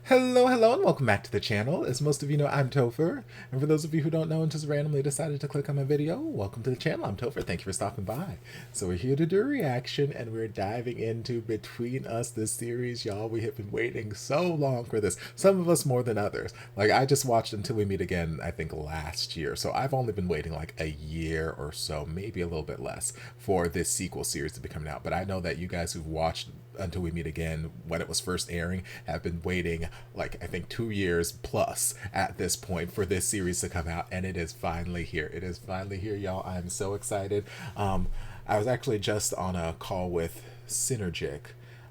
Hello, hello, and welcome back to the channel. As most of you know, I'm Topher. And for those of you who don't know and just randomly decided to click on my video, welcome to the channel. I'm Topher. Thank you for stopping by. So we're here to do a reaction, and we're diving into Between Us, this series. Y'all, we have been waiting so long for this. Some of us more than others. Like, I just watched Until We Meet Again, I think, last year. So I've only been waiting like a year or so, maybe a little bit less, for this sequel series to be coming out. But I know that you guys who've watched Until We Meet Again when it was first airing have been waiting like I think 2 years plus at this point for this series to come out, and it is finally here. It is finally here, y'all. I'm so excited. I was actually just on a call with Synergic,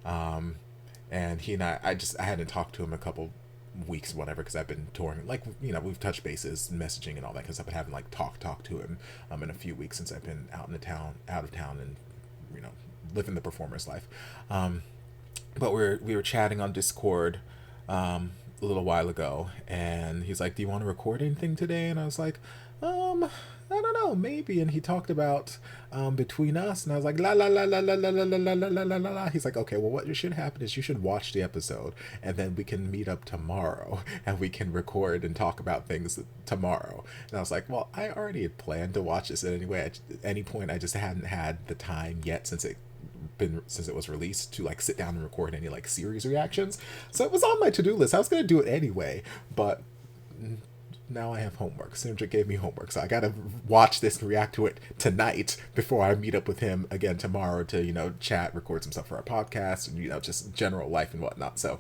and he and I hadn't talked to him a couple weeks whatever because I've been touring, like, you know, we've touched bases, messaging and all that because I've been having like talk to him in a few weeks since I've been out of town, and you know, living the performer's life. But we were chatting on Discord a little while ago, and he's like, "Do you want to record anything today?" And I was like, I don't know, maybe." And he talked about Between Us, and I was like, la la la la la la la la la la la la la. He's like, "Okay, well, what should happen is you should watch the episode, and then we can meet up tomorrow, and we can record and talk about things tomorrow." And I was like, "Well, I already had planned to watch this anyway. At any point, I just hadn't had the time yet since it was released to like sit down and record any like series reactions. So it was on my to-do list. I was gonna do it anyway, but now I have homework. Sandra gave me homework, so I gotta watch this and react to it tonight before I meet up with him again tomorrow to, you know, chat, record some stuff for our podcast, and, you know, just general life and whatnot. So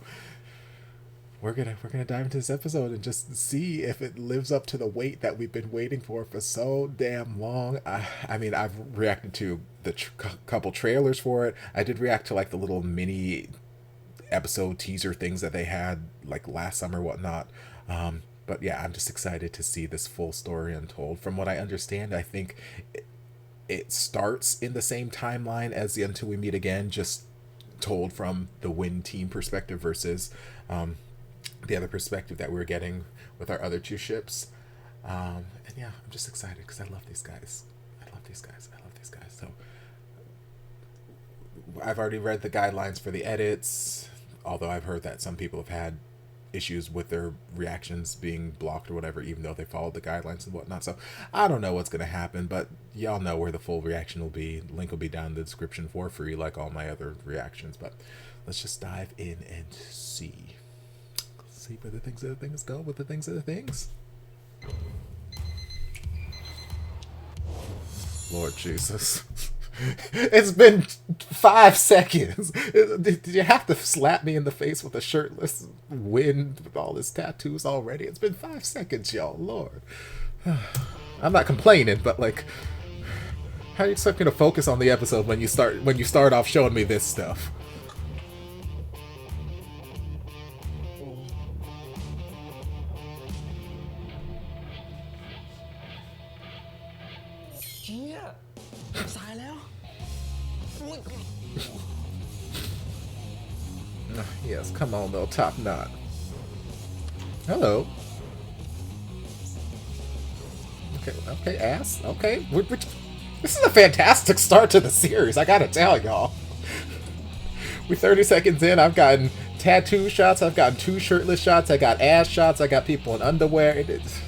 we're gonna dive into this episode and just see if it lives up to the wait that we've been waiting for so damn long. I mean, I've reacted to the couple trailers for it. I did react to like the little mini episode teaser things that they had like last summer, whatnot. But yeah, I'm just excited to see this full story untold. From what I understand, I think it starts in the same timeline as the Until We Meet Again, just told from the Win team perspective versus the other perspective that we're getting with our other two ships. And yeah, I'm just excited because I love these guys. I love these guys. I love these guys. So I've already read the guidelines for the edits, although I've heard that some people have had issues with their reactions being blocked or whatever, even though they followed the guidelines and whatnot. So I don't know what's going to happen, but y'all know where the full reaction will be. Link will be down in the description for free, like all my other reactions. But let's just dive in and see where the things go with the things. Lord Jesus. It's been 5 seconds. Did you have to slap me in the face with a shirtless wind with all his tattoos already? It's been 5 seconds, y'all. Lord. I'm not complaining, but like, how do you expect me to focus on the episode when you start off showing me this stuff? Yes, come on though, top knot. Hello. Okay, ass. Okay, this is a fantastic start to the series, I gotta tell y'all. We're 30 seconds in, I've gotten tattoo shots, I've gotten 2 shirtless shots, I got ass shots, I got people in underwear. It is...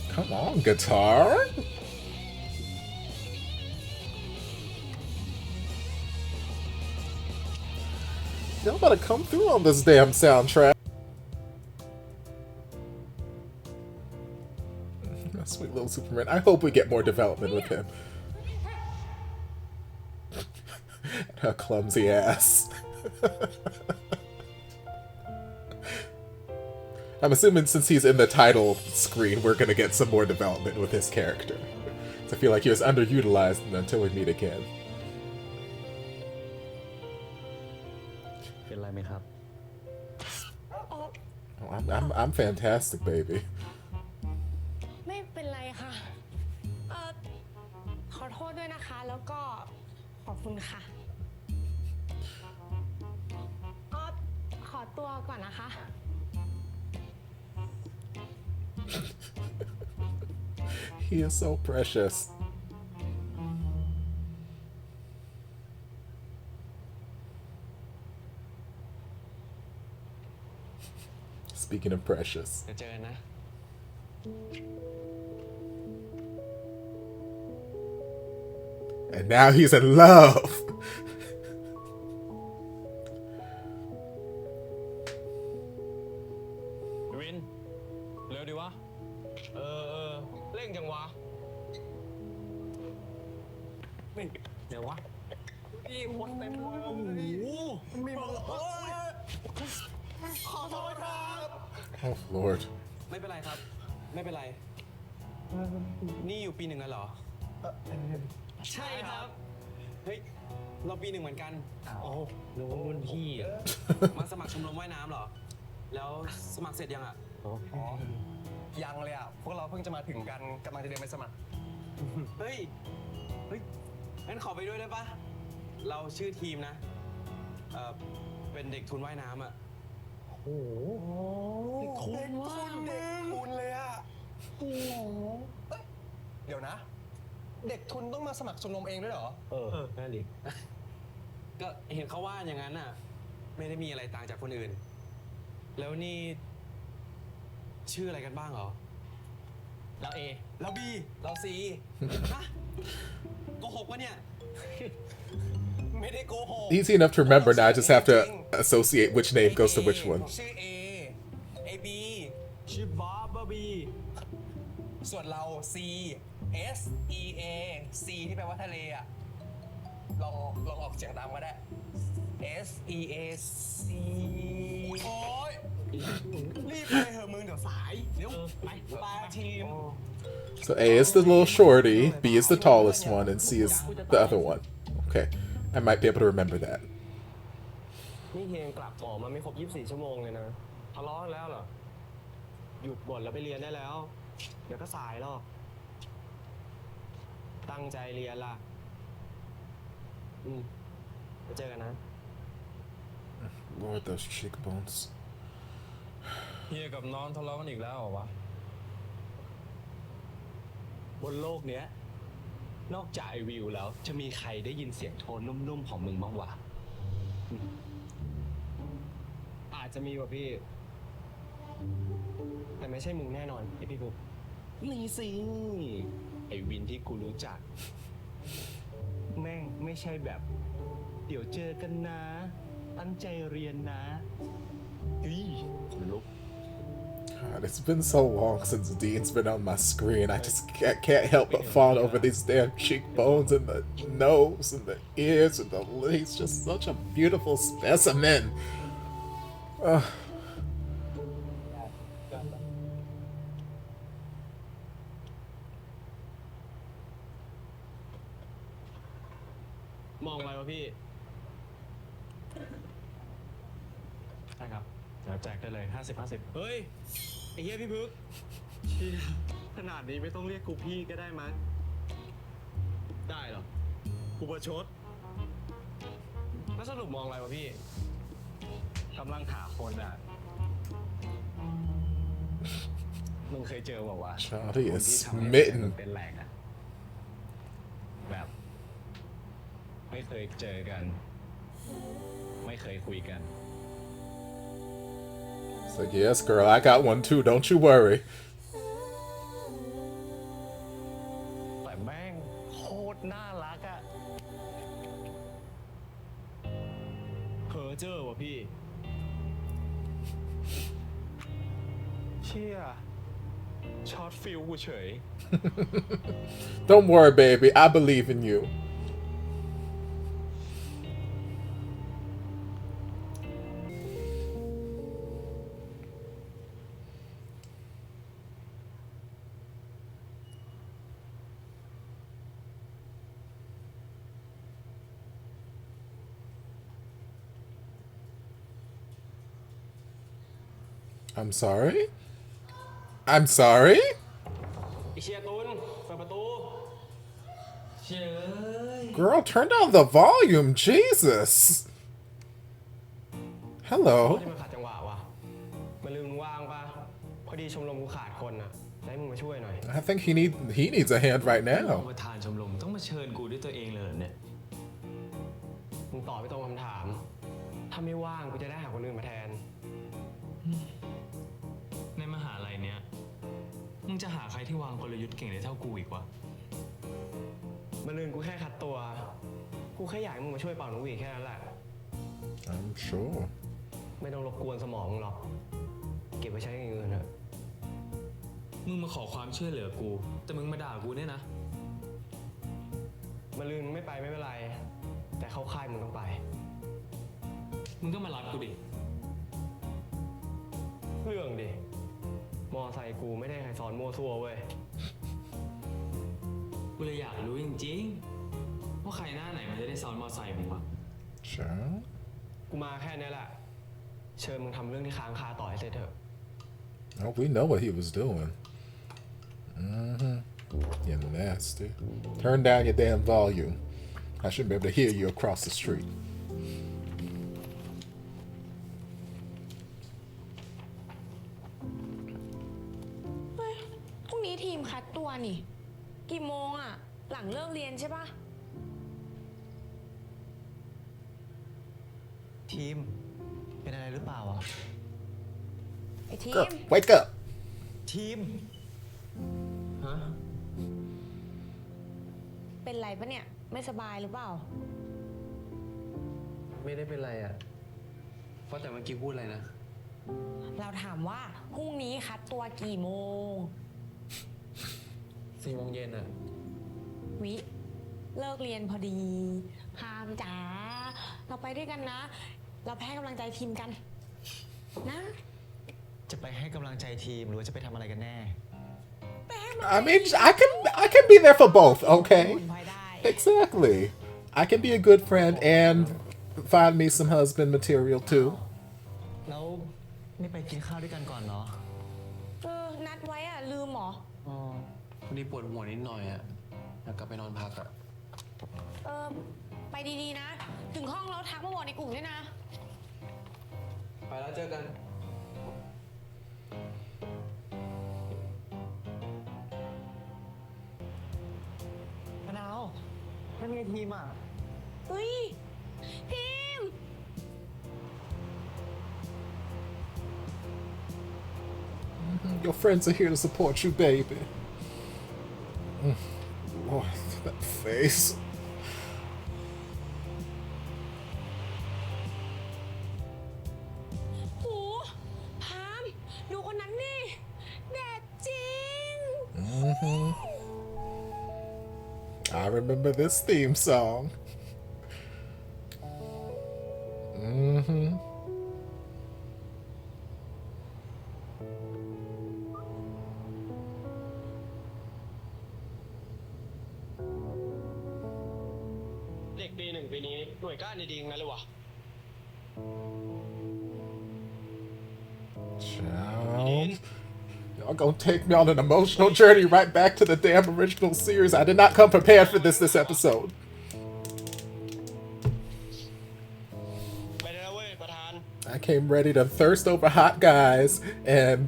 Come on, guitar. Y'all better come through on this damn soundtrack. Sweet little Superman. I hope we get more development with him. Her clumsy ass. I'm assuming since he's in the title screen, we're gonna get some more development with his character. So I feel like he was underutilized Until We Meet Again. Oh, I'm fantastic, baby. ไม่เป็นไรค่ะขอโทษด้วยนะคะแล้วก็ขอบคุณค่ะขอตัวก่อนนะคะ He is so precious. Speaking of precious. จะเจอนะ And now he's in love. วิน เร็วดีวะ เร่งจังวะเดี๋ยววะพี่คนเต็มเลยโอ้โหมีหมดขอโทษครับ Oh Lord. ไม่เป็นไรครับ ไม่เป็นไร นี่อยู่ปีหนึ่งแล้วเหรอ ใช่ครับ เฮ้ย เราปีหนึ่งเหมือนกันโอ้รู้ว่ารุ่นพี่อ่ะ มาสมัครชมรมว่ายน้ำเหรอ แล้วสมัครเสร็จยังอ่ะ ยังเลยอ่ะ พวกเราเพิ่งจะมาถึงกันกำลังจะเดินไปสมัคร เฮ้ย งั้นขอไปด้วยได้ปะ เราชื่อทีมนะ เป็นเด็กทุนว่ายน้ำอ่ะ โอ้โหเด็กทุนเลยอ่ะโอ้โหเดี๋ยวนะ เด็กทุนต้องมาสมัครชมรมเองด้วยเหรอ นั่นดิ ก็เห็นเขาว่าอย่างนั้นน่ะ ไม่ได้มีอะไรต่างจากคนอื่น แล้วนี่ ชื่ออะไรกันบ้างเหรอ เรา A เรา B เรา C ฮะโกหกวะเนี่ย ไม่ได้โกหก Easy enough to remember now. I just have to associate which name goes to which one. ชื่อ A B ชื่อบาร์บี ส่วนเรา C S E A C ที่แปลว่าทะเลอ่ะ ลองออกเสียงตามก็ได้ S E A C โอ๊ย รีบไปเถอะมึงเดี๋ยวสาย เดี๋ยวไปทีม So A is the little shorty, B is the tallest one, and C is the other one. Okay. I might be able to remember that. นี่เฮียงกลับหอมาไม่ครบ24 ชั่วโมงเลยนะทะเลาะกันแล้วเหรอ หยุดบ่นแล้วไปเรียนได้แล้ว เดี๋ยวก็สายหรอก ตั้งใจเรียนล่ะ ไปเจอกันนะ Lord, those cheekbones. เฮียกับน้องทะเลาะกันอีกแล้วเหรอวะ บนโลกเนี้ย นอกจากไอวิวแล้ว จะมีใครได้ยินเสียงโทนนุ่มๆของมึงบ้างวะ อาจจะมีว่ะพี่ แต่ไม่ใช่มึงแน่นอนไอพี่ปุ๊บนี่สิ ไอวินที่กูรู้จัก แม่งไม่ใช่แบบ เดี๋ยวเจอกันนะ ตั้งใจเรียนนะเฮ้ยคนลุก God, it's been so long since Dean's been on my screen. I just can't help but fall over these damn cheekbones and the nose and the ears and the lips. He's just such a beautiful specimen. มองอะไรวะพี่ ใช่ครับ เดี๋ยวแจกได้เลย 50-50 เฮ้ย ไอ้เหี้ยพี่พึกขนาดนี้ไม่ต้องเรียกกูพี่ก็ได้มั้ยได้เหรอ กูประชด แล้วสรุปมองอะไรวะพี่ กำลังหาคนอ่ะ มึงเคยเจอบอกว่า Charlie คน is ที่ทำให้ smitten. เป็นแหลกอ่ะ แบบ ไม่เคยเจอกัน ไม่เคยคุยกัน It's like, yes, girl, I got one too. Don't you worry. แต่แม่งโคตรน่ารักอะเพอเจอว่ะพี่ เชี่ยช็อตฟิลกูเฉย Don't worry, baby. I believe in you. I'm sorry? I'm sorry? ไอเชียตุนเปิดประตู เชี่ยเอ้ย Girl, turn down the volume. Jesus. โอ้ Hello. ที่มันขัดจังหวะว่ะมันลืมว่างปะ พอดีชมรมกูขาดคนอ่ะให้มึงมาช่วยหน่อย I think he needs a hand right รอ now. งประธานชมรมต้องมาเชิญกูด้วยตัวเองเลยเหรอเนี่ย มึงตอบไม่ตรงคำถาม ถ้าไม่ว่างกูจะได้หาคนอื่นมาแทน ในมหาลัยเนี้ยมึงจะหาใครที่วางกลยุทธ์เก่งได้เท่ากูอีกวะ มาลืนกูแค่คัดตัว กูแค่อยากให้มึงมาช่วยเป่านกหวีดแค่นั้นแหละ I'm sure. ไม่ต้องรบกวนสมองมึงหรอก เก็บไว้ใช้อย่างอื่นเถอะ มึงมาขอความช่วยเหลือกู แต่มึงมาด่ากูเนี่ยนะ มาลืนไม่ไปไม่เป็นไร แต่เข้าค่ายมึงต้องไป มึงก็มารับกูดิ เรื่องดิ มอไซค์กูไม่ได้ใครสอนมั่วซั่วเว้ย กูเลยอยากรู้จริงๆว่าใครหน้าไหนมันจะได้ซ้อนมอไซค์มึงวะ Sure. กูมาแค่นี้แหละ เชิญมึงทำเรื่องที่ค้างคาต่อให้เสร็จเถอะ Oh, we know what he was doing. You're nasty. Turn down your damn volume. I shouldn't be able to hear you across the street. เฮ้ยพรุ่งนี้ทีมคัดตัวนี่ กี่โมงอ่ะ หลังเลิกเรียนใช่ปะ ทีม เป็นอะไรหรือเปล่าอ่ะ ไอทีม Girl, wake up. ทีม ฮะ เป็นไรปะเนี่ย ไม่สบายหรือเปล่า ไม่ได้เป็นไรอ่ะ เพราะแต่เมื่อกี้พูดอะไรนะ เราถามว่าพรุ่งนี้คัดตัวกี่โมง 4 โมงเย็นอ่ะ วิเลิกเรียนพอดีพามจ๋าเราไปด้วยกันนะ เราไปให้กำลังใจทีมกัน นะ จะไปให้กำลังใจทีมหรือว่าจะไปทำอะไรกันแน่ I mean, I can be there for both, okay? ไปได้ Exactly. I can be a good friend and find me some husband material too. แล้วไม่ไปกินข้าวด้วยกันก่อนเนาะ นัดไว้อ่ะ ลืมเหรอ อ๋อพอดีปวดหัวนิดหน่อยอ่ะอยากกลับไปนอนพักอ่ะ ไปดีๆนะ ถึงห้องเราทักมาบอกในกลุ่มด้วยนะ ไปแล้วเจอกัน มะนาวนั่นไงทีมอ่ะ เฮ้ย ทีม Your friends are here to support you, baby. Lord, that face. โหพามดูคนนั้นนี่แดดจริง I remember this theme song. เด็กปี 1 ปีนี้หน่วยก้านดีๆงั้นเลยวะ Child. Y'all gonna take me on an emotional journey right back to the damn original series. I did not come prepared for this episode. ไปได้แล้วเว้ยประธาน I came ready to thirst over hot guys, and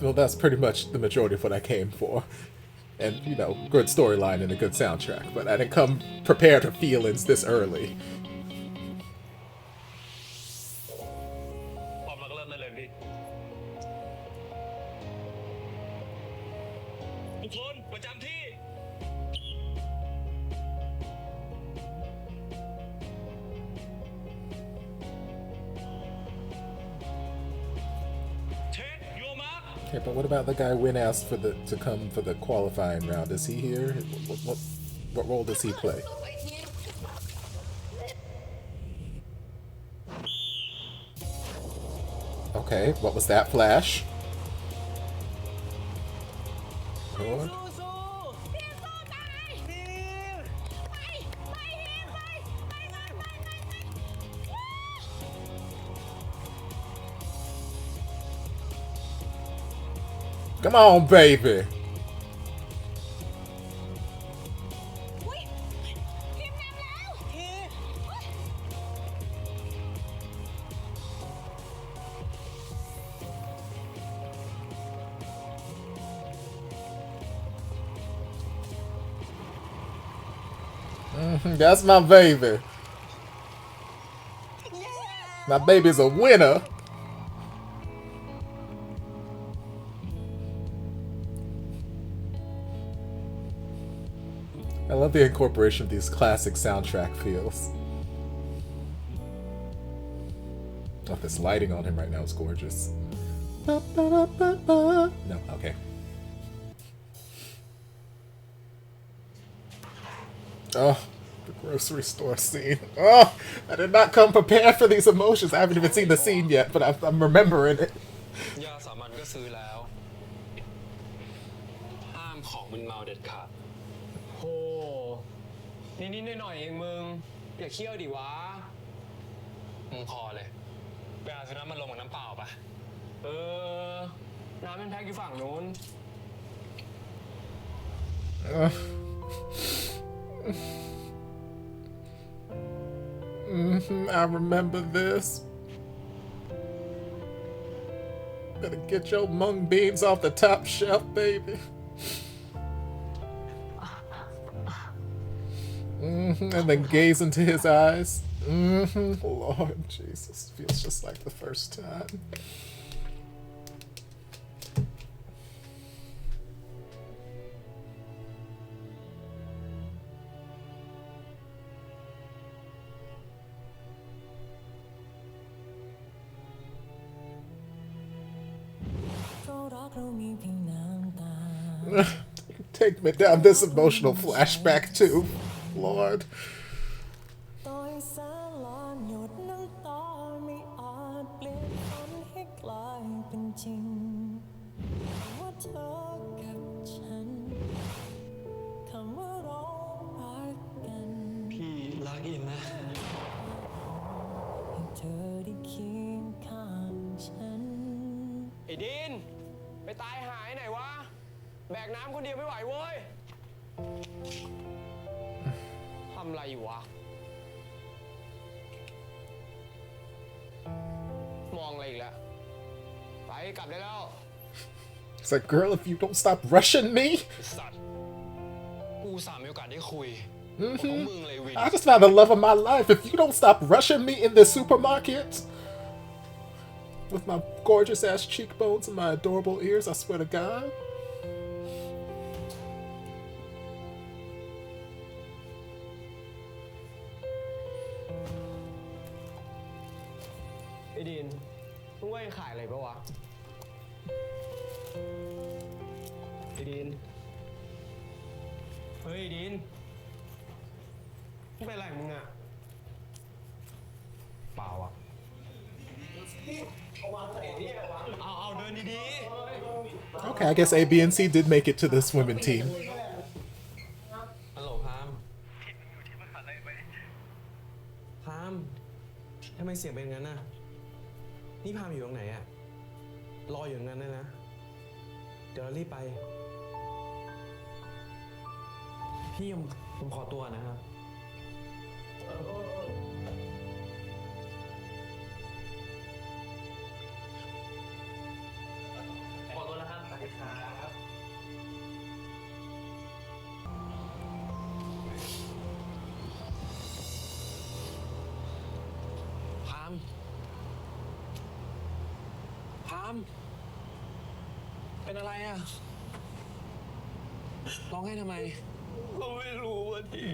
well, that's pretty much the majority of what I came for. And, you know, good storyline and a good soundtrack, but I didn't come prepared for feelings this early. พร้อมแล้วก็เริ่มได้เลยพี่ทุกคนประจำที่ Take your mark. Okay, but what about the guy Win asked for to come for the qualifying round? Is he here? What role does he play? Okay, what was that flash? Lord. ทีมสู้ตายไปทีมไป Come on, baby. อุ๊ยทีมนำแล้ว I That's my baby. My baby's a winner. I love the incorporation of these classic soundtrack feels. Oh, this lighting on him right now is gorgeous. No, okay. Oh, the grocery store scene. Oh, I did not come prepared for these emotions. I haven't even seen the scene yet, but I'm remembering it. ยาสามัญก็ซื้อแล้วห้ามของมึนเมาเด็ดขาด โหนิดๆหน่อยๆเองมึงอย่าเคี่ยวดิวะ มึงพอเลยไปเอาซื้อน้ำมันลงกับน้ำเปล่าปะ น้ำมันแพ็คอยู่ฝั่งนู้น I remember this. Better get your mung beans off the top shelf, baby. And then gaze into his eyes. Lord Jesus, feels just like the first time. Take me down this emotional flashback too, Lord.ไอ้ดินไปตายหายไหนวะแบกน้ำคนเดียวไม่ไหวเว้ยทำอะไรอยู่วะมองอะไรอีกแล้วไปกลับได้แล้ว It's like, girl, if you don't stop rushing me. สัตว์กูสามมีโอกาสได้คุย I just found the love of my life. If you don't stop rushing me in the supermarket with my gorgeous ass cheekbones and my adorable ears, I swear to God. Hey, Dean, มึงว่าขายอะไรปะวะ Hey, Dean เฮ้ย Dean มึงเป็นอะไรมึงอะเปล่าอะเอาเดินดีๆ Okay, I guess A, B, and C did make it to this women team. ฮัลโหลพามพามทำไมเสียงเป็นงั้นน่ะนี่พามอยู่ตรงไหนอะรออยู่ตรงนั้นเลยนะเดี๋ยวเรารีบไปพี่ผมขอตัวนะครับขอตัวนะครับสวัสดีครับพามเป็นอะไรอ่ะร้องไห้ทำไมก็ไม่รู้ว่าที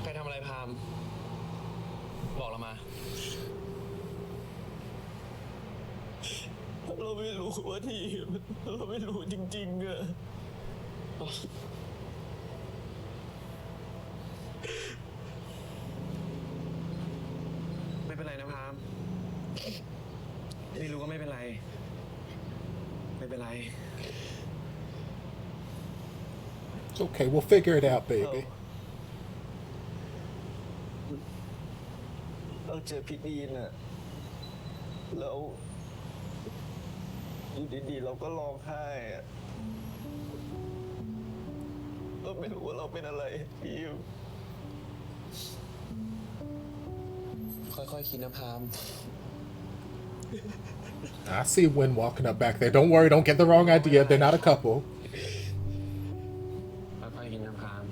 ใครทำอะไรพามบอกเรามาเราไม่รู้ว่าทีเราไม่รู้จริงๆอะไม่เป็นไรนะพามไม่รู้ก็ไม่เป็นไรไม่เป็นไร It's okay, we'll figure it out, baby. เราเจอพี่ดีนอะแล้วอยู่ดีๆเราก็ร้องไห้อะเราไม่รู้ว่าเราเป็นอะไรพี่ค่อยๆคิดนะพาม I see Win walking up back there. Don't worry, don't get the wrong idea. They're not a couple. ค่อยๆกินน้ำคาม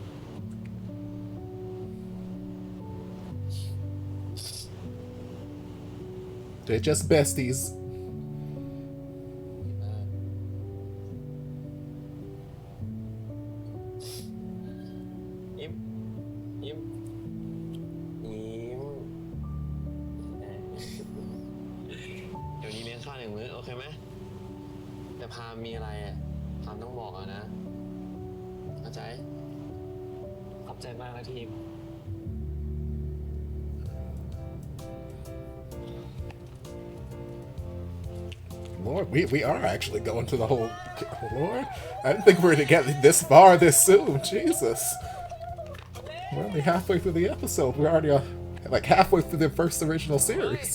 They're just besties. ยิ้มยิ้มยิ้มเดี๋ยวนี้เลี้ยงข้าว1 มื้อโอเคไหมแต่พามีอะไรอ่ะพามต้องบอกนะเข้าใจขอบใจมากนะทีม Lord, we are actually going to the whole... Lord, I didn't think we were to get this far this soon. Jesus. We're only halfway through the episode. We're already like halfway through the first original series.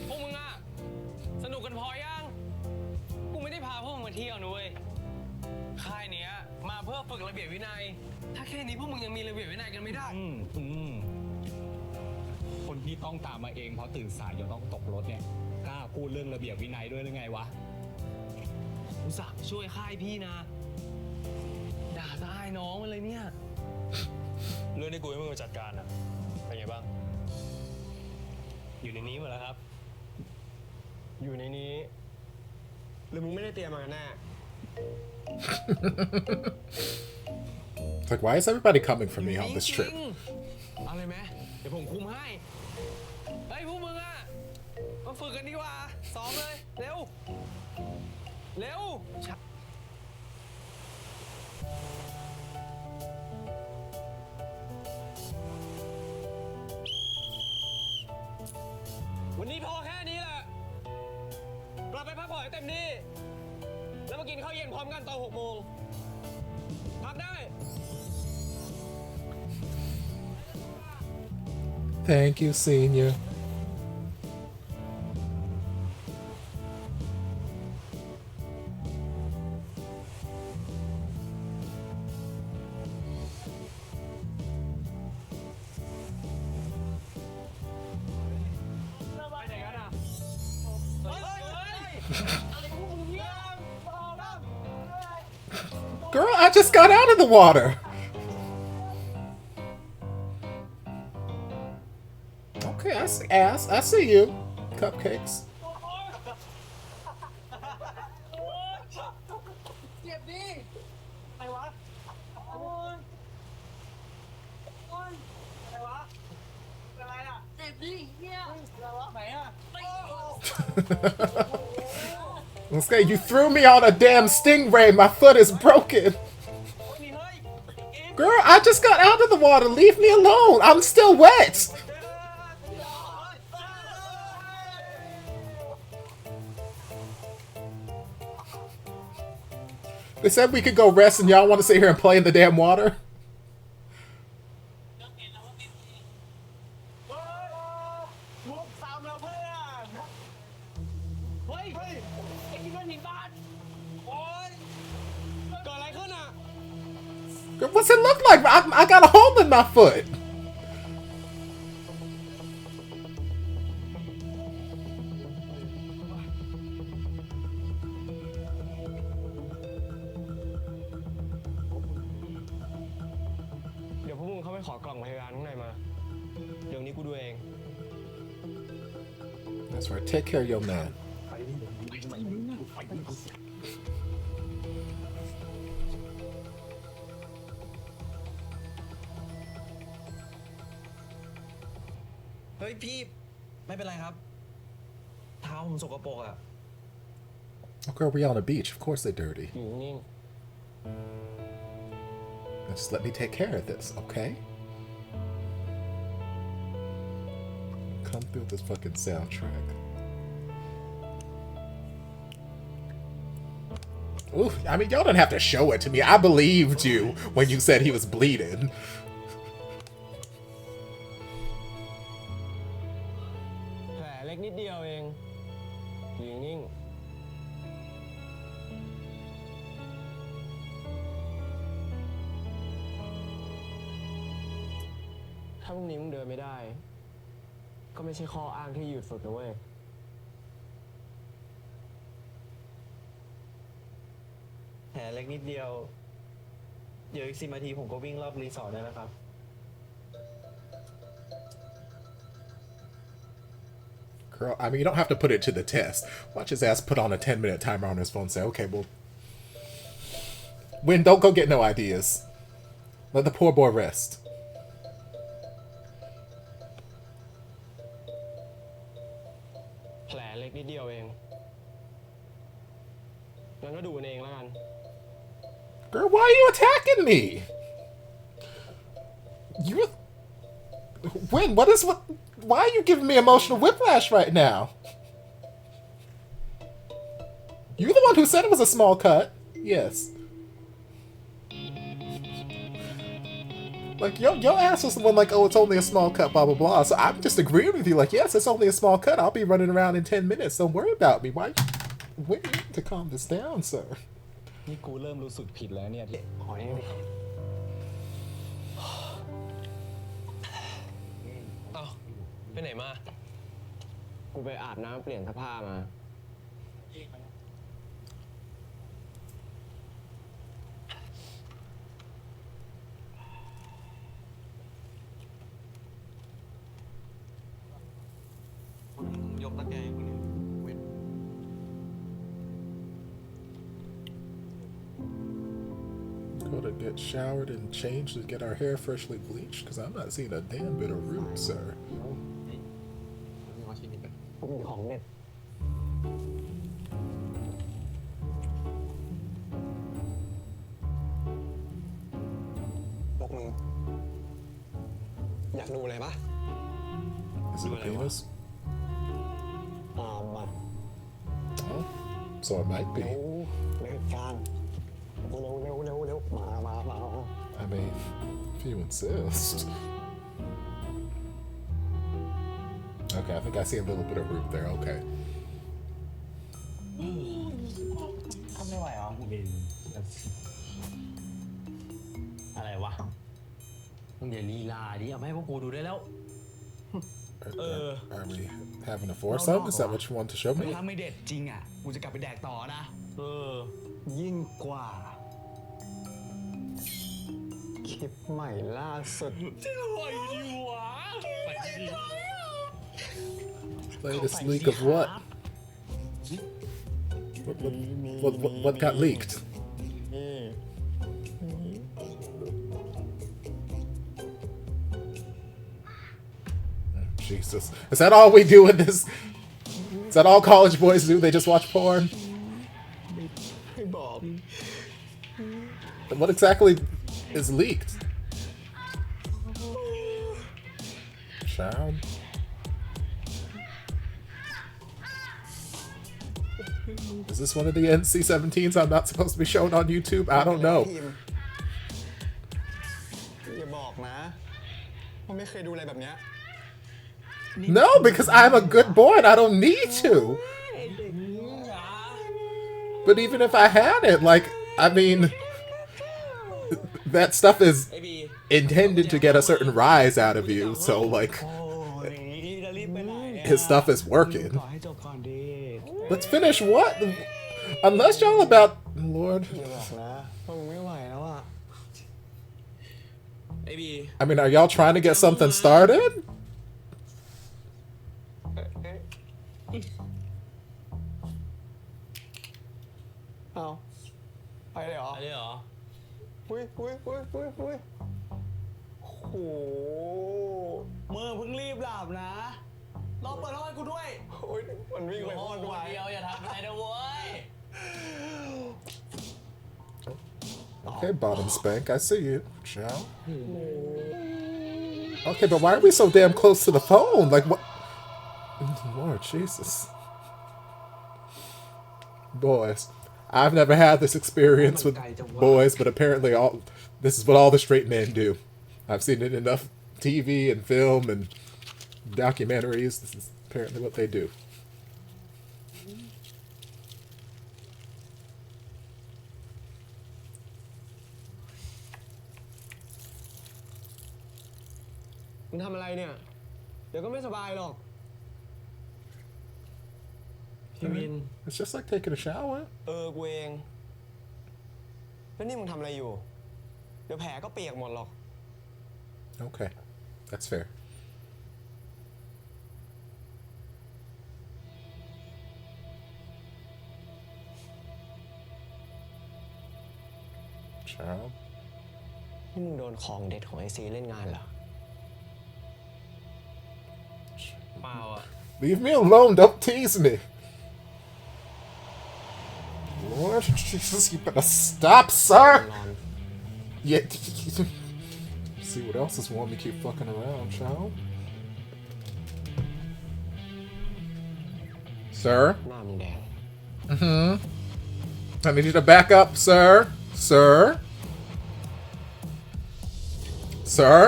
พวกมึงอะสนุกกันพอยังกูไม่ได้พาพวกมึงมาเที่ยวนะเว้ยค่ายเนี้ยมาเพื่อฝึกระเบียบวินัยถ้าแค่นี้พวกมึงยังมีระเบียบวินัยกันไม่ได้ คนที่ต้องตามมาเองเพราะตื่นสายจนต้องตกรถเนี่ยกล้าพูดเรื่องระเบียบวินัยด้วยหรือไงวะ อุตส่าห์ช่วยค่ายพี่นะด่าตายน้องมันเลยเนี่ย เรื่องที่กูให้มึงมาจัดการอะเป็นไงบ้าง อยู่ในนี้หมดแล้วครับ อยู่ในนี้หรือมึงไม่ได้เตรียมมากันแน่ It's like, why is everybody coming for me on this trip? เอาเลยไหมเดี๋ยวผมคุมให้เฮ้ยพวกมึงอะมาฝึกกันดีกว่าซ้อมเลยเร็วเร็ววันนี้พอแค่นี้แหละกลับไปพักผ่อนให้เต็มที่แล้วมากินข้าวเย็นพร้อมกันตอน6 โมงพักได้ Thank you, senior. Girl, I just got out of the water. Okay, I see ass. I see you. Cupcakes. Okay, you threw me on a damn stingray. My foot is broken. Girl, I just got out of the water. Leave me alone. I'm still wet. They said we could go rest and y'all want to sit here and play in the damn water? What's it look like? I got a hole in my foot. That's right. Take care of your man. Hey, พี่ไม่เป็นไรครับเท้าผมสกปรกอะ Okay, we're on a beach. Of course they're dirty. อยู่นิ่ง Just let me take care of this, okay? Come through this fucking soundtrack. Ooh, I mean, y'all don't have to show it to me. I believed you when you said he was bleeding. แผลเล็กนิดเดียวเองอยู่นิ่งถ้าพรุ่งนี้มึงเดินไม่ได้ก็ไม่ใช่ข้ออ้างที่หยุดฝึกนะเว้ย ผลเล็กนิดเดียวเดี๋ยวอีก10 นาทีผมก็วิ่งรอบรีสอร์ทได้แล้วครับ Girl, I mean, you don't have to put it to the test. Watch his ass put on a 10-minute timer on his phone and say, okay, well, Win, don't go get no ideas. Let the poor boy rest. แผลเล็กนิดเดียวเองงั้นก็ดูกันเองแล้วกัน Girl, why are you attacking me? You... Win, why are you giving me emotional whiplash right now? You're the one who said it was a small cut. Yes. Like, your ass was the one like, oh, it's only a small cut, blah, blah, blah. So I'm just agreeing with you, like, yes, it's only a small cut. I'll be running around in 10 minutes. Don't worry about me. Why? Wait, you need to calm this down, sir. นี่กูเริ่มรู้สึกผิดแล้วเนี่ยที่ขอให้ดิ เอ้าไปไหนมา กูไปอาบน้ำเปลี่ยนเสื้อผ้ามา ยกตะแกรงเนี่ยเว้น Go to get showered and changed to get our hair freshly bleached, because I'm not seeing a damn bit of root, sir. มาชิ้นนี้กัน ผมมีของเด็ด บอกมึงอยากดูอะไรปะ Is it a penis? ตามมา Oh, so it might be. เร็วกันเร็วมา I mean, if you insist. Okay, I think I see a little bit of root there. Okay. ทำไม่ไหวเหรอ อะไรวะ มึงอย่าลีลาดิ เอามาให้พวกกูดูได้แล้ว Are we having a foursome? Is that what you want to show me? ถ้าไม่เด็ดจริงอ่ะกูจะกลับไปแดกต่อนะ เออ ยิ่งกว่าคลิปใหม่ล่าสุด Latest leak of what? What got leaked? Jesus. Is that all we do in this? Is that all college boys do? They just watch porn? What exactly is leaked? Child? Is this one of the NC-17s I'm not supposed to be showing on YouTube? I don't know. อย่าบอกนะว่าไม่เคยดูอะไรแบบเนี้ย No, because I'm a good boy and I don't need to. But even if I had it, like, I mean, that stuff is intended to get a certain rise out of you, so, like, his stuff is working. Let's finish what? Unless y'all about... Lord. อย่าบอกนะว่ามึงไม่ไหวแล้วอ่ะ ไอ้บี I mean, are y'all trying to get something started? เอาไปเลยเหรอ อะไรเหรอ อุ้ยโห เมื่อเพิ่งรีบหลับนะ รอเปิดห้องให้กูด้วย โอ้ยมันวิ่งไป โอ้ ห้อง โห ด้วย เดียวอย่าทำอะไรนะเว้ย Okay, bottom spank, I see you. Ciao. Okay, but why are we so damn close to the phone? Like, what? Lord Jesus. Boys. I've never had this experience with boys, but apparently this is what all the straight men do. I've seen it in enough TV and film and documentaries. This is apparently what they do. มึงทำอะไรเนี่ย เดี๋ยวก็ไม่สบายหรอก พี่วิน It's just like taking a shower. กูเอง แล้วนี่มึงทำอะไรอยู่ เดี๋ยวแผลก็เปียกหมดหรอก Okay, that's fair. Child. นี่มึงโดนของเด็ดของไอซีเล่นงานเหรอ เปล่าอ่ะ Leave me alone, don't tease me. Lord Jesus, you better stop, sir. นอน Yeah. See what else is wanting to keep fucking around, child. Sir? หน้ามึงแดง I need you to back up, sir. Sir? Sir?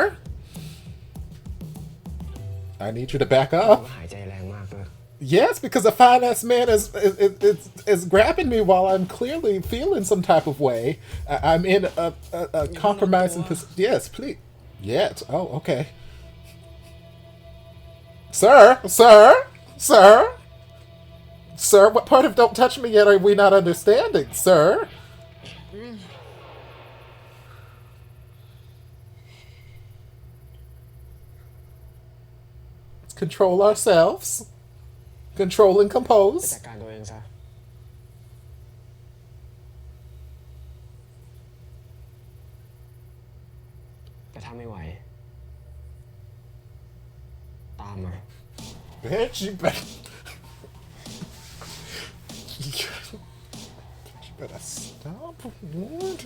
I need you to back มึง up. ก็หายใจแรงมากเลย Yes, because a finance man is grabbing me while I'm clearly feeling some type of way. I'm in a compromising position. Yes, please. Yet. Oh, okay. Sir? Sir? Sir? Sir, what part of don't touch me yet are we not understanding, sir? Let's control ourselves. Control and ไป compose. จัดการตัวเองซะ แต่ถ้าไม่ไหว ตามมา Bitch, you better... you better stop, Lord.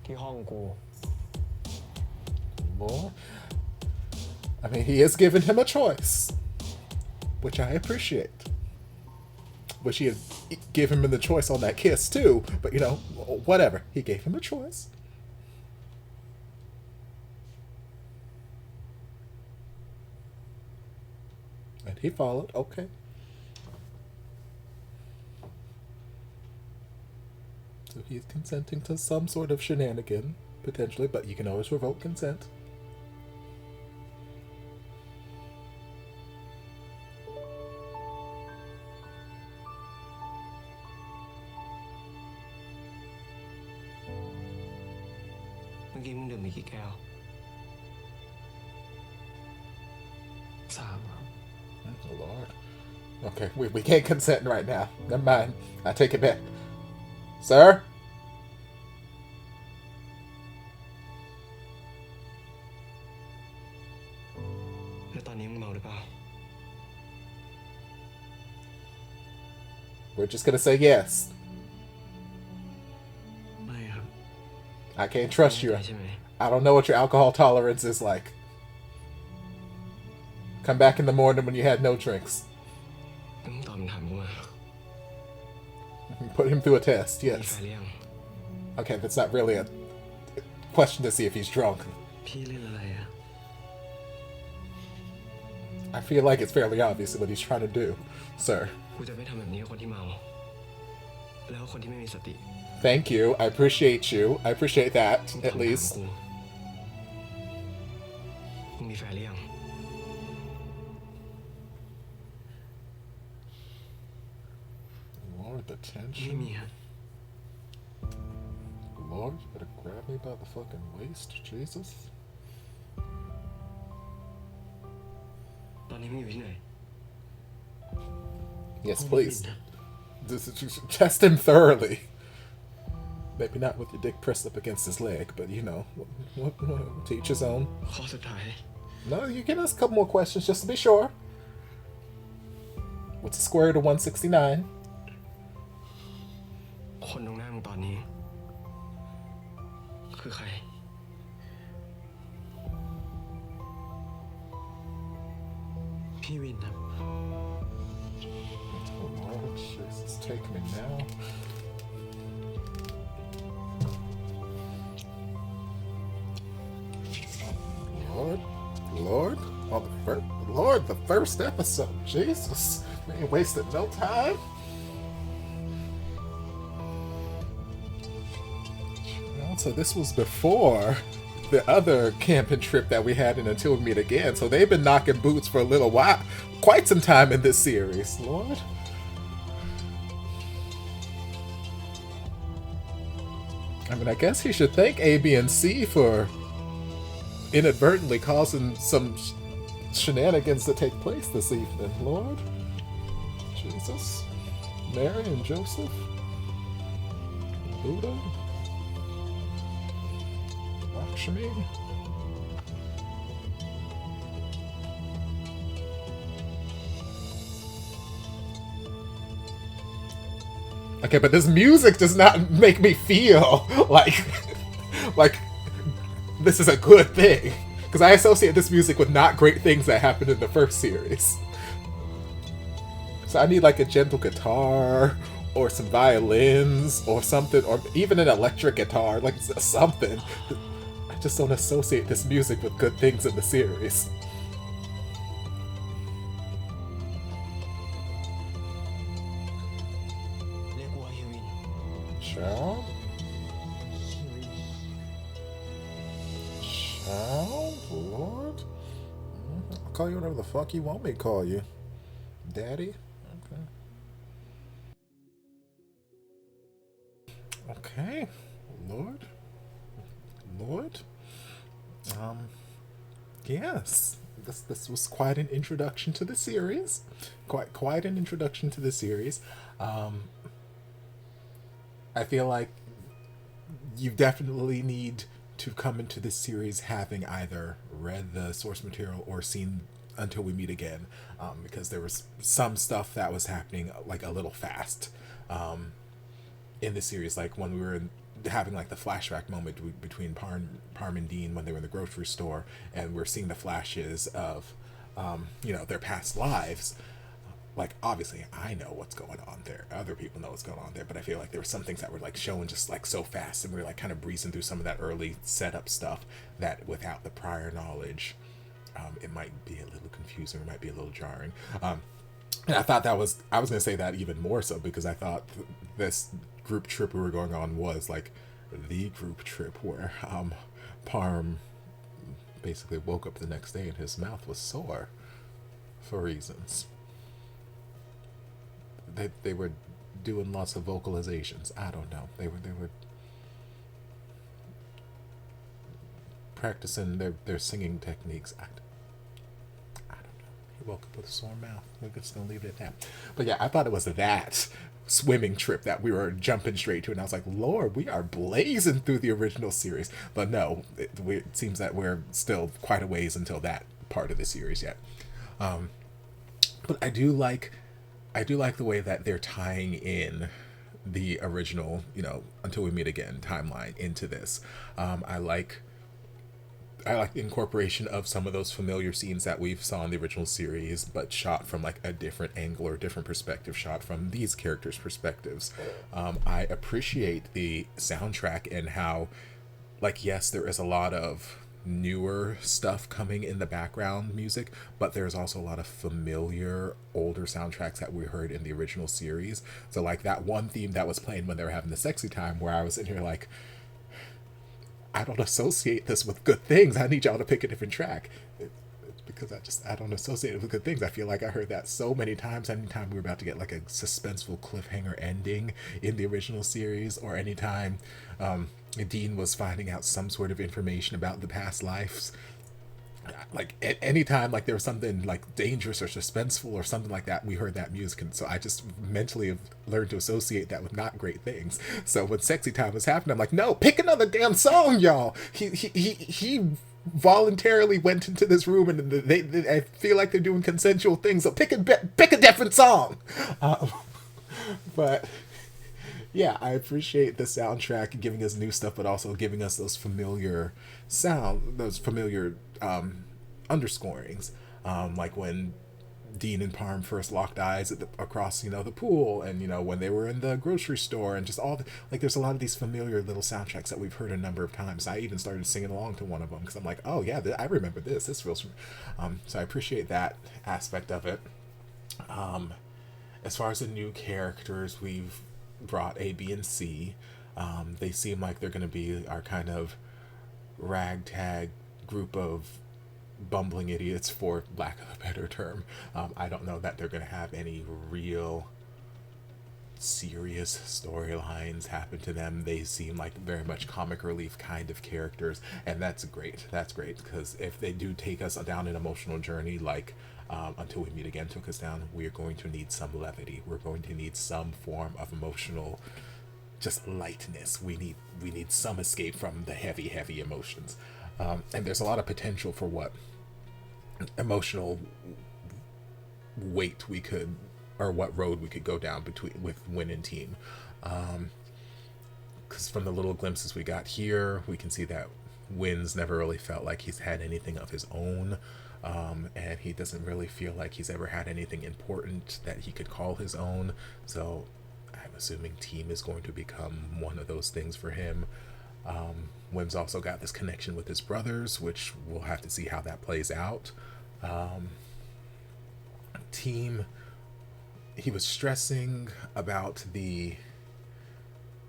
ที่ห้องกู Lord. I mean, he has given him a choice, which I appreciate. Wish he had given him the choice on that kiss too, but you know, whatever. He gave him a choice. And he followed. Okay. So he's consenting to some sort of shenanigan, potentially, but you can always revoke consent.เมื่อกี้มึงดื่มไปกี่แก้ว 3 Oh, Lord. Okay, we can't consent right now. Never mind. I take it back. Sir? แล้วตอนนี้มึงเมาหรือเปล่า We're just gonna say yes. ไม่ครับ I can't trust you. ใช่ไหม I don't know what your alcohol tolerance is like. Come back in the morning when you had no drinks. มึงตอบคำถามกูมา Put him through a test, มีแฟ yes. นหรือยัง Okay, that's not really a question to see if he's drunk. พี่เล่นอะไรอะ I feel like it's fairly obvious what he's trying to do, sir. กูจะไม่ทำแบบนี้กับคนที่เมา แล้วคนที่ไม่มีสติ Thank you. I appreciate you. I appreciate that, มึง at ตอบคำถาม least. กูมึงมีแฟนหรือยัง Lord, the ไม่ tension. มีครับ Lord, you better grab me by the fucking waist. Jesus. ตอนนี้มึงอยู่ที่ไหน Yes, please. Test him thoroughly. Maybe not with your dick pressed up against his leg, but you know, to each his own. ข้อสุดท้าย No, you can ask a couple more questions just to be sure. What's the square root of 169? คนตรงหน้ามึงตอนนี้ คือใคร พี่วินครับ Oh, Lord, Jesus, take me now. Lord, oh, Lord, the first episode, Jesus, we ain't wasted no time. So this was before the other camping trip that we had in Until We Meet Again. So they've been knocking boots for a little while, quite some time in this series. Lord. mean, I guess he should thank A, B, and C for inadvertently causing some shenanigans to take place this evening. Lord, Jesus, Mary and Joseph, Buddha, Lakshmi. Okay, but this music does not make me feel like this is a good thing. Because I associate this music with not great things that happened in the first series. So I need like a gentle guitar, or some violins, or something, or even an electric guitar, like something. I just don't associate this music with good things in the series. Child? Child? Lord? I'll call you whatever the fuck you want me to call you. Daddy? Okay. Okay. Lord? Lord? Yes. This was quite an introduction to the series. Quite an introduction to the series. I feel like you definitely need to come into this series having either read the source material or seen Until We Meet Again, because there was some stuff that was happening like a little fast in the series, like when we were having like the flashback moment between Parm and Dean when they were in the grocery store, and we're seeing the flashes of their past lives. Like, obviously, I know what's going on there. Other people know what's going on there. But I feel like there were some things that were, like, showing just, like, so fast. And we were, like, kind of breezing through some of that early setup stuff that, without the prior knowledge, it might be a little confusing. It might be a little jarring. And I thought I was going to say that even more so because I thought this group trip we were going on was, like, the group trip where Parm basically woke up the next day and his mouth was sore for reasons. They were doing lots of vocalizations. I don't know. They were practicing their singing techniques. I don't know. He woke up with a sore mouth. We're just gonna leave it at that. But yeah, I thought it was that swimming trip that we were jumping straight to, and I was like, Lord, we are blazing through the original series. But no, it seems that we're still quite a ways until that part of the series yet. But I do like the way that they're tying in the original, Until We Meet Again timeline into this. I like the incorporation of some of those familiar scenes that we've saw in the original series, but shot from like a different angle or a different perspective, shot from these characters' perspectives. I appreciate the soundtrack and how, like, yes, there is a lot of newer stuff coming in the background music, but there's also a lot of familiar older soundtracks that we heard in the original series. So like that one theme that was playing when they were having the sexy time, where I was in here like, I don't associate this with good things. I need y'all to pick a different track. It's because I don't associate it with good things. I feel like I heard that so many times. Anytime we were about to get like a suspenseful cliffhanger ending in the original series, or anytime Dean was finding out some sort of information about the past lives, like anytime like there was something like dangerous or suspenseful or something like that, we heard that music, and so I just mentally have learned to associate that with not great things. So when sexy time was happening, I'm like, no, pick another damn song, y'all. He voluntarily went into this room, and they I feel like they're doing consensual things, so pick a different song. But yeah, I appreciate the soundtrack giving us new stuff, but also giving us those familiar underscorings. Like when Dean and Parm first locked eyes across, the pool, and, when they were in the grocery store, and just there's a lot of these familiar little soundtracks that we've heard a number of times. I even started singing along to one of them because I'm like, oh yeah, I remember this. This feels, so I appreciate that aspect of it. As far as the new characters we've brought, A, B, and C, they seem like they're going to be our kind of ragtag group of bumbling idiots, for lack of a better term. I don't know that they're going to have any real serious storylines happen to them. They seem like very much comic relief kind of characters, and that's great. That's great, because if they do take us down an emotional journey like Until We Meet Again took us down, we're going to need some levity. We're going to need some form of emotional just lightness. We need some escape from the heavy emotions. And there's a lot of potential for what emotional weight we could, or what road we could go down with Win and team. Because from the little glimpses we got here, we can see that Win's never really felt like he's had anything of his own. And he doesn't really feel like he's ever had anything important that he could call his own. So I'm assuming team is going to become one of those things for him. Win's also got this connection with his brothers, which we'll have to see how that plays out. Team, he was stressing about the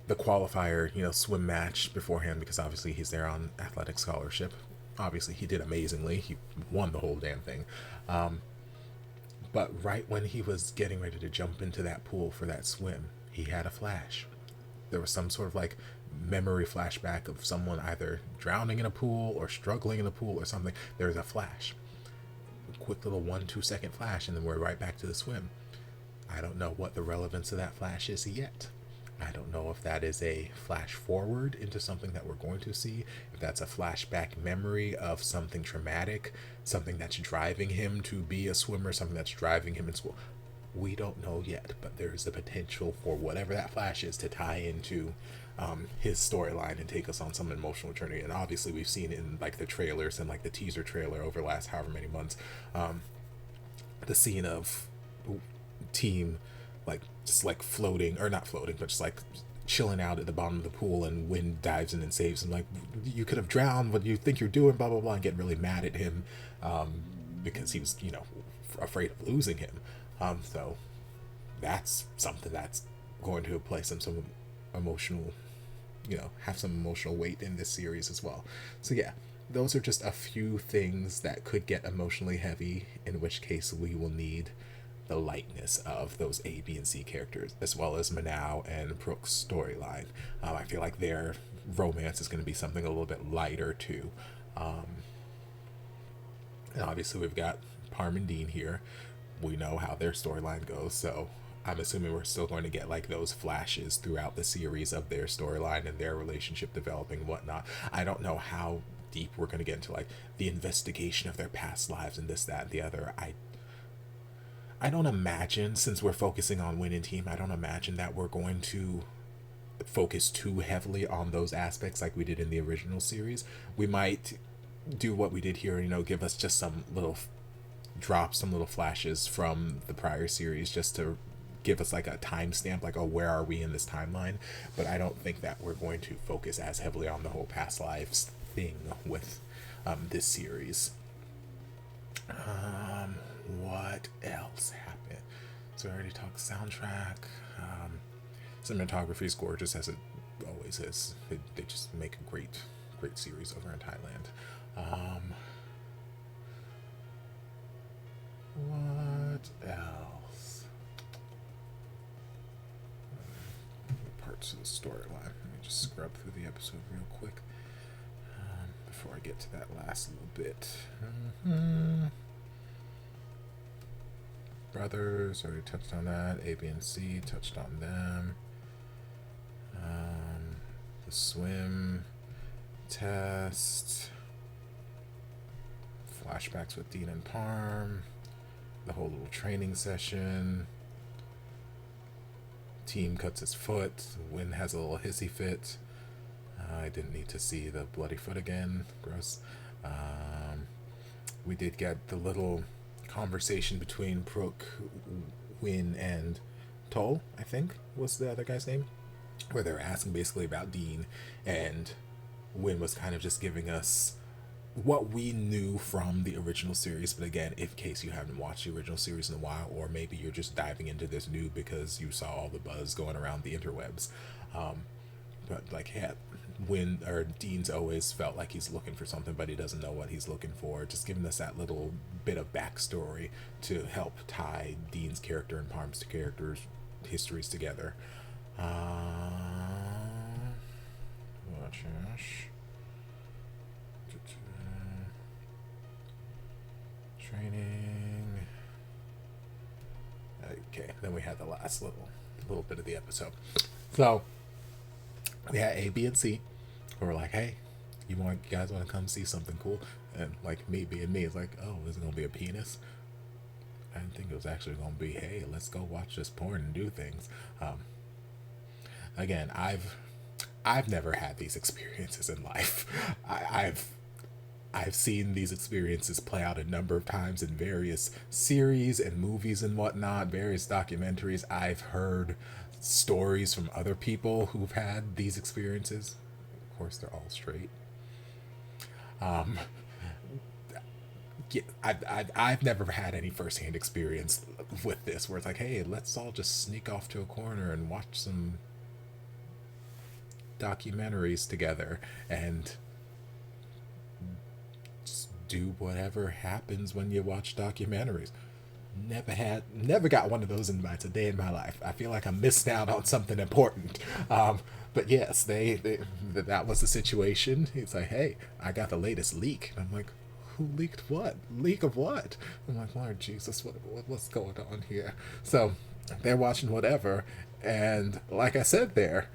qualifier, swim match beforehand, because obviously he's there on athletic scholarship. Obviously he did amazingly. He won the whole damn thing. But right when he was getting ready to jump into that pool for that swim, he had a flash. There was some sort of like memory flashback of someone either drowning in a pool or struggling in a pool or something. There was a flash. A quick little 1-2 second flash, and then we're right back to the swim. I don't know what the relevance of that flash is yet. I don't know if that is a flash forward into something that we're going to see, if that's a flashback memory of something traumatic, something that's driving him to be a swimmer, something that's driving him in school. We don't know yet, but there's the potential for whatever that flash is to tie into his storyline and take us on some emotional journey. And obviously we've seen in like the trailers and like the teaser trailer over the last however many months, the scene of team like just like floating, or not floating, but just like chilling out at the bottom of the pool, and Win dives in and saves him. Like, you could have drowned, what do you think you're doing, blah blah blah, and getting really mad at him because he was afraid of losing him. So that's something that's going to play some emotional, have some emotional weight in this series as well. So yeah, those are just a few things that could get emotionally heavy, in which case we will need the lightness of those A, B, and C characters, as well as Manao and Prook's storyline. I feel like their romance is going to be something a little bit lighter too. And obviously we've got Parm and Dean here. We know how their storyline goes, so I'm assuming we're still going to get like those flashes throughout the series of their storyline and their relationship developing and whatnot. I don't know how deep we're going to get into like the investigation of their past lives and this, that, and the other. I don't imagine, since we're focusing on Win and team, I don't imagine that we're going to focus too heavily on those aspects like we did in the original series. We might do what we did here, give us just some little drops, some little flashes from the prior series, just to give us like a timestamp, like, oh, where are we in this timeline? But I don't think that we're going to focus as heavily on the whole past lives thing with this series. What else happened? So I already talked soundtrack. Cinematography is gorgeous, as it always is. They just make a great series over in Thailand. What else? Parts of the storyline. Let me just scrub through the episode real quick before I get to that last little bit. Brothers, already touched on that. A, B, and C, touched on them. The swim test. Flashbacks with Dean and Parm. The whole little training session. Team cuts his foot. Win has a little hissy fit. I didn't need to see the bloody foot again. Gross. We did get the little conversation between Prook, Win, and Toll, I think was the other guy's name, where they were asking basically about Dean, and Win was kind of just giving us what we knew from the original series. But again, in case you haven't watched the original series in a while, or maybe you're just diving into this new because you saw all the buzz going around the interwebs, but like, yeah, Dean's always felt like he's looking for something, but he doesn't know what he's looking for. Just giving us that little bit of backstory to help tie Dean's character and Parm's characters histories together. Watch this. Training. Okay, then we had the last little bit of the episode. So we had A, B, and C who were like, hey, you guys want to come see something cool? And like me being me, it's like, oh, is it gonna be a penis? I didn't think it was actually gonna be, hey, let's go watch this porn and do things. Again, I've never had these experiences in life. I've seen these experiences play out a number of times in various series and movies and whatnot, various documentaries. I've heard stories from other people who've had these experiences. Of course, they're all straight. Yeah, I've never had any firsthand experience with this where it's like, hey, let's all just sneak off to a corner and watch some documentaries together and just do whatever happens when you watch documentaries. Never got one of those invites a day in my life. I feel like I'm missing out on something important. But yes, that was the situation. He's like, hey, I got the latest leak. And I'm like, who leaked what? Leak of what? I'm like, Lord Jesus, what's going on here? So they're watching whatever, and like I said there,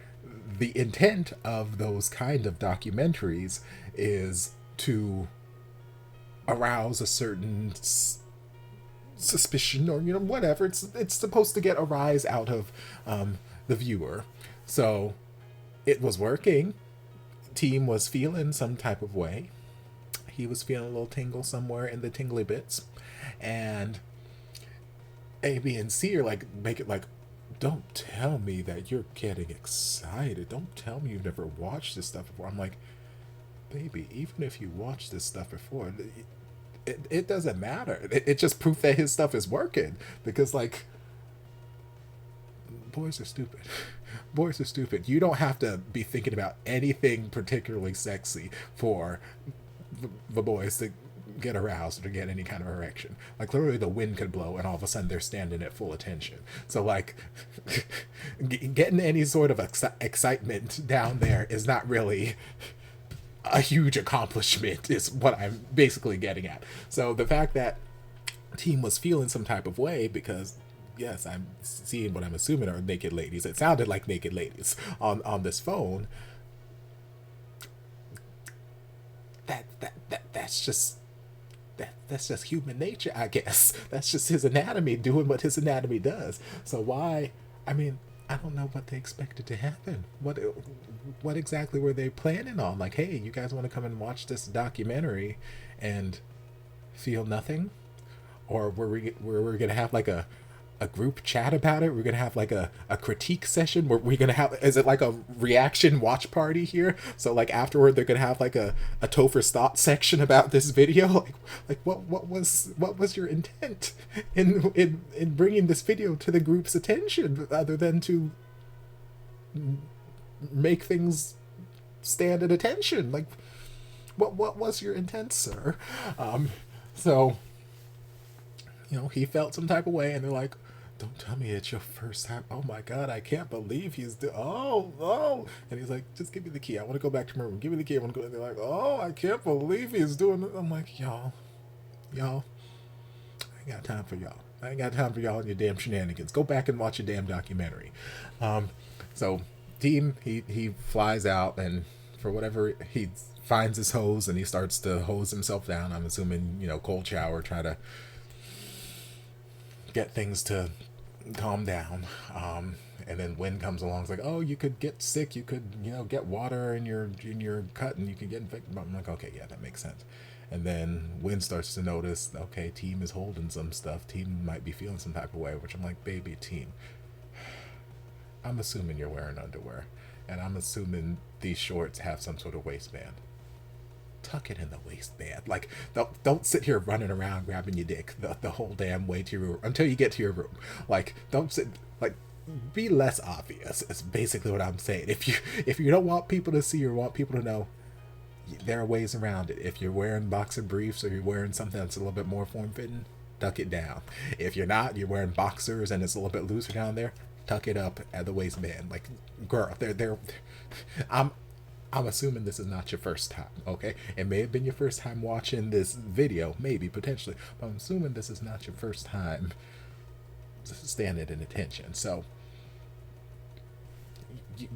the intent of those kind of documentaries is to arouse a certain suspicion, or whatever. It's supposed to get a rise out of the viewer. So it was working. Team was feeling some type of way. He was feeling a little tingle somewhere in the tingly bits, and A, B, and C are like, make it like, don't tell me that you're getting excited. Don't tell me you've never watched this stuff before. I'm like, baby, even if you watched this stuff before, it doesn't matter. It's just proof that his stuff is working, because like, boys are stupid. Boys are stupid. You don't have to be thinking about anything particularly sexy for the boys to get aroused or to get any kind of erection. Like, literally the wind could blow and all of a sudden they're standing at full attention. So like, getting any sort of excitement down there is not really a huge accomplishment, is what I'm basically getting at. So the fact that team was feeling some type of way, because yes, I'm seeing what I'm assuming are naked ladies. It sounded like naked ladies on this phone. That's just human nature, I guess. That's just his anatomy doing what his anatomy does. So why? I mean, I don't know what they expected to happen. What exactly were they planning on? Like, hey, you guys want to come and watch this documentary and feel nothing? Or were we gonna have like a group chat about it? We're gonna have like a critique session where we're gonna have, is it like a reaction watch party here? So like afterward they're gonna have like a Topher's thought section about this video. Like what was your intent in bringing this video to the group's attention, other than to make things stand at attention? Like what was your intent, sir? So he felt some type of way, and they're like, don't tell me it's your first time. Oh my God, I can't believe he's oh. And he's like, just give me the key. I want to go back to my room. Give me the key. I want to go. And they're like, oh, I can't believe he's doing it. I'm like, y'all, I ain't got time for y'all. I ain't got time for y'all and your damn shenanigans. Go back and watch your damn documentary. So team, he flies out, and for whatever, he finds his hose and he starts to hose himself down. I'm assuming, cold shower, try to get things to calm down. And then Wind comes along. It's like, oh, you could get sick. You could, get water in your cut and you can get infected. I'm like, okay, yeah, that makes sense. And then Wind starts to notice, okay, Team is holding some stuff. Team might be feeling some type of way, which I'm like, baby, Team, I'm assuming you're wearing underwear, and I'm assuming these shorts have some sort of waistband. Tuck it in the waistband. Like, don't sit here running around grabbing your dick the whole damn way to your room until you get to your room. Like, don't sit, like, be less obvious. It's basically what I'm saying. If you don't want people to see or want people to know, there are ways around it. If you're wearing boxer briefs or you're wearing something that's a little bit more form-fitting, tuck it down. If you're not, you're wearing boxers and it's a little bit looser down there, tuck it up at the waistband. Like, girl, I'm assuming this is not your first time, okay? It may have been your first time watching this video, maybe, potentially, but I'm assuming this is not your first time standing in attention. So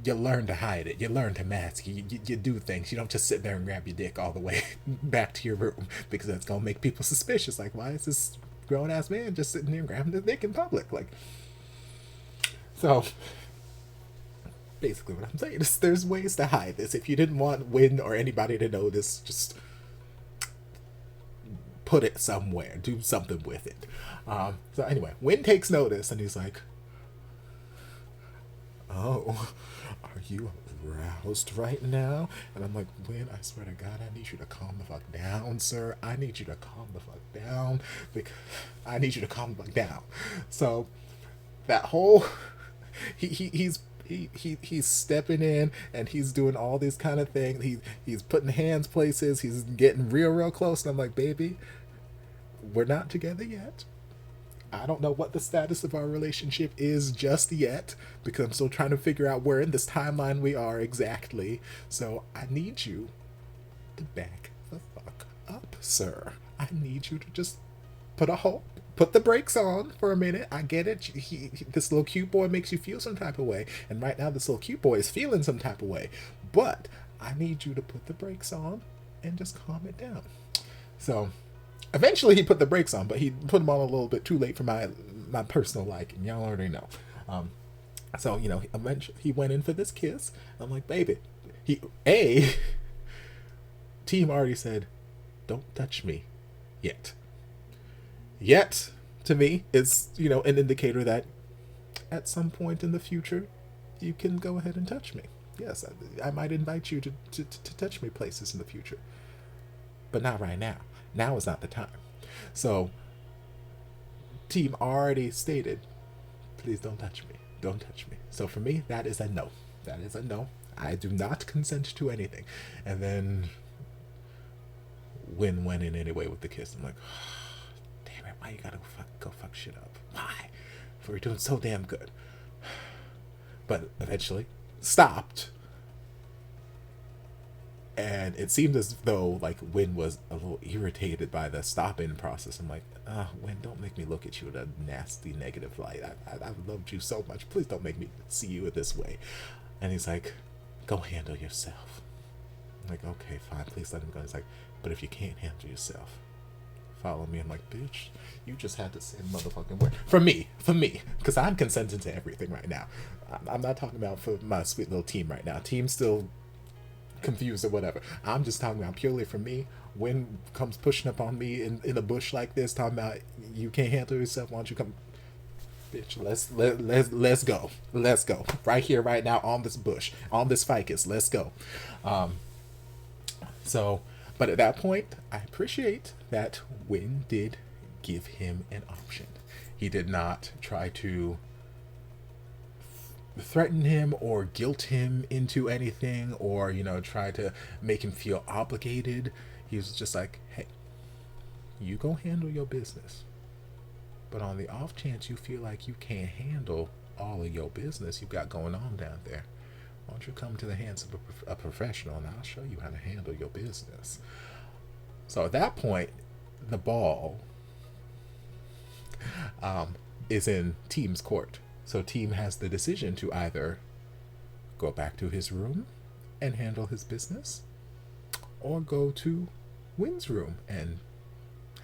you learn to hide it. You learn to mask. You do things. You don't just sit there and grab your dick all the way back to your room, because that's going to make people suspicious. Like, why is this grown-ass man just sitting there grabbing his dick in public? Like, so basically what I'm saying is there's ways to hide this. If you didn't want Win or anybody to know this, just put it somewhere. Do something with it. So anyway, Win takes notice and he's like, oh, are you aroused right now? And I'm like, Win, I swear to God, I need you to calm the fuck down, sir. I need you to calm the fuck down. Because I need you to calm the fuck down. So that whole he's stepping in and he's doing all these kind of things. He's putting hands places. He's getting real close. And I'm like, baby, we're not together yet. I don't know what the status of our relationship is just yet, because I'm still trying to figure out where in this timeline we are exactly. So I need you to back the fuck up, sir. I need you to just put the brakes on for a minute. I get it. This little cute boy makes you feel some type of way. And right now this little cute boy is feeling some type of way. But I need you to put the brakes on and just calm it down. So eventually he put the brakes on, but he put them on a little bit too late for my personal liking. Y'all already know. So, you know, eventually he went in for this kiss. I'm like, baby, team already said, don't touch me yet. Yet, to me, is, you know, an indicator that at some point in the future, you can go ahead and touch me. Yes, I might invite you to touch me places in the future. But not right now. Now is not the time. So, team already stated, please don't touch me. Don't touch me. So for me, that is a no. That is a no. I do not consent to anything. And then Win went in anyway with the kiss. I'm like, damn it, why you gotta go fuck shit up? Why? If we're doing so damn good. But eventually stopped. And it seemed as though like Win was a little irritated by the stop-in process. I'm like, Win, don't make me look at you in a nasty negative light. I've loved you so much. Please don't make me see you this way. And he's like, go handle yourself. I'm like, okay, fine, please let him go. He's like, but if you can't handle yourself, follow me. I'm like, bitch, you just had to say a motherfucking word. For me, because I'm consenting to everything right now. I'm not talking about for my sweet little team right now. Team's still confused or whatever. I'm just talking about purely for me. When comes pushing up on me in a bush like this, talking about you can't handle yourself, why don't you come, bitch? Let's go right here, right now, on this bush, on this ficus. Let's go. So, but at that point, I appreciate that Win did give him an option. He did not try to threaten him or guilt him into anything, or, you know, try to make him feel obligated. He was just like, hey, you go handle your business, but on the off chance you feel like you can't handle all of your business you got going on down there, why don't you come to the hands of a professional and I'll show you how to handle your business. So at that point, the ball is in Team's court. So Team has the decision to either go back to his room and handle his business, or go to Win's room and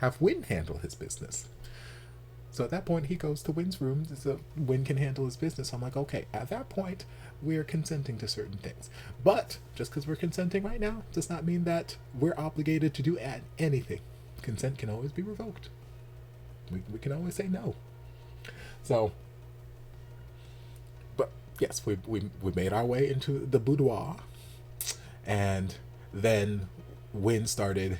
have Win handle his business. So at that point, he goes to Win's room so Win can handle his business. I'm like, okay, at that point, we're consenting to certain things. But just because we're consenting right now does not mean that we're obligated to do anything. Consent can always be revoked. We can always say no. So, but yes, we made our way into the boudoir, and then Win started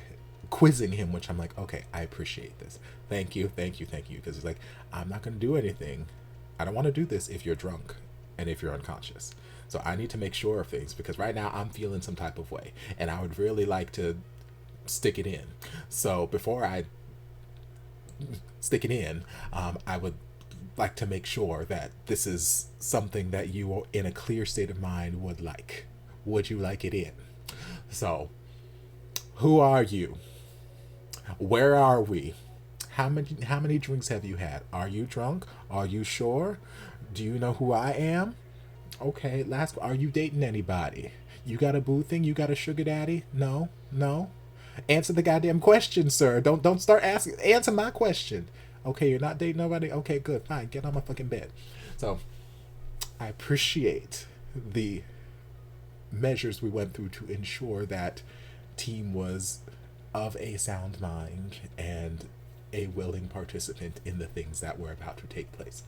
quizzing him, which I'm like, okay, I appreciate this. Thank you. Because he's like, I'm not going to do anything. I don't want to do this if you're drunk and if you're unconscious. So I need to make sure of things, because right now I'm feeling some type of way and I would really like to stick it in. So before I stick it in, I would like to make sure that this is something that you in a clear state of mind would like. Would you like it in? So, who are you? Where are we? How many drinks have you had? Are you drunk? Are you sure? Do you know who I am? Okay, last, are you dating anybody? You got a boo thing? You got a sugar daddy? No? No? Answer the goddamn question, sir. Don't start asking. Answer my question. Okay, you're not dating nobody? Okay, good. Fine. Get on my fucking bed. So, I appreciate the measures we went through to ensure that team was of a sound mind and a willing participant in the things that were about to take place.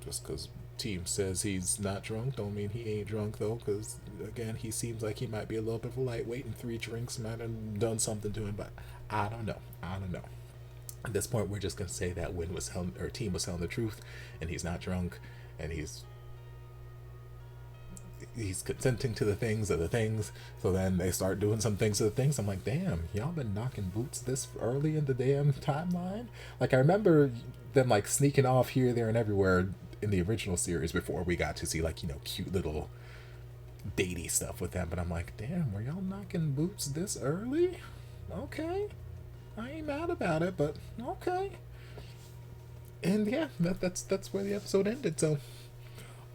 Just because team says he's not drunk don't mean he ain't drunk, though, because again, he seems like he might be a little bit of a lightweight, and 3 drinks might have done something to him, but I don't know. At this point, we're just gonna say that team was telling the truth, and he's not drunk, and he's consenting to the things. So then they start doing some things to the things. I'm like, damn, y'all been knocking boots this early in the damn timeline? Like, I remember them like sneaking off here, there, and everywhere in the original series before we got to see, like, you know, cute little datey stuff with them. But I'm like, damn, were y'all knocking boots this early? Okay, I ain't mad about it, but okay. And yeah, that's where the episode ended. So,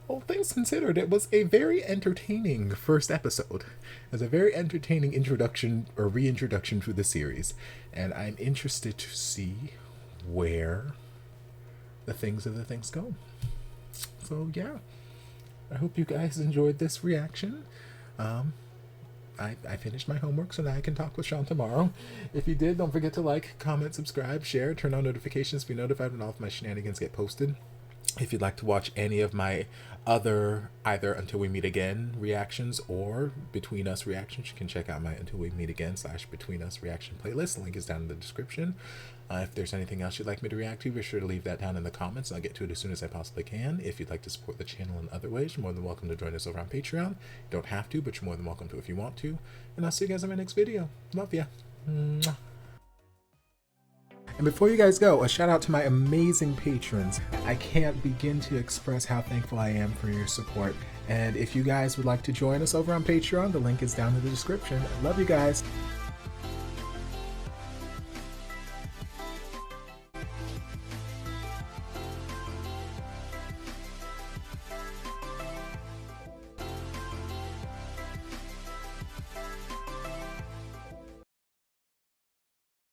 all things considered, it was a very entertaining first episode. It was a very entertaining introduction or reintroduction to the series, and I'm interested to see where the things go. So yeah, I hope you guys enjoyed this reaction. I finished my homework, so now I can talk with Sean tomorrow. If you did, don't forget to like, comment, subscribe, share, turn on notifications to be notified when all of my shenanigans get posted. If you'd like to watch any of my other either Until We Meet Again reactions or Between Us reactions, you can check out my Until We Meet Again / Between Us reaction playlist. The link is down in the description. If there's anything else you'd like me to react to, be sure to leave that down in the comments. I'll get to it as soon as I possibly can. If you'd like to support the channel in other ways, you're more than welcome to join us over on Patreon. You don't have to, but you're more than welcome to if you want to. And I'll see you guys in my next video. Love ya. Mwah. And before you guys go, a shout out to my amazing patrons. I can't begin to express how thankful I am for your support. And if you guys would like to join us over on Patreon, the link is down in the description. I love you guys.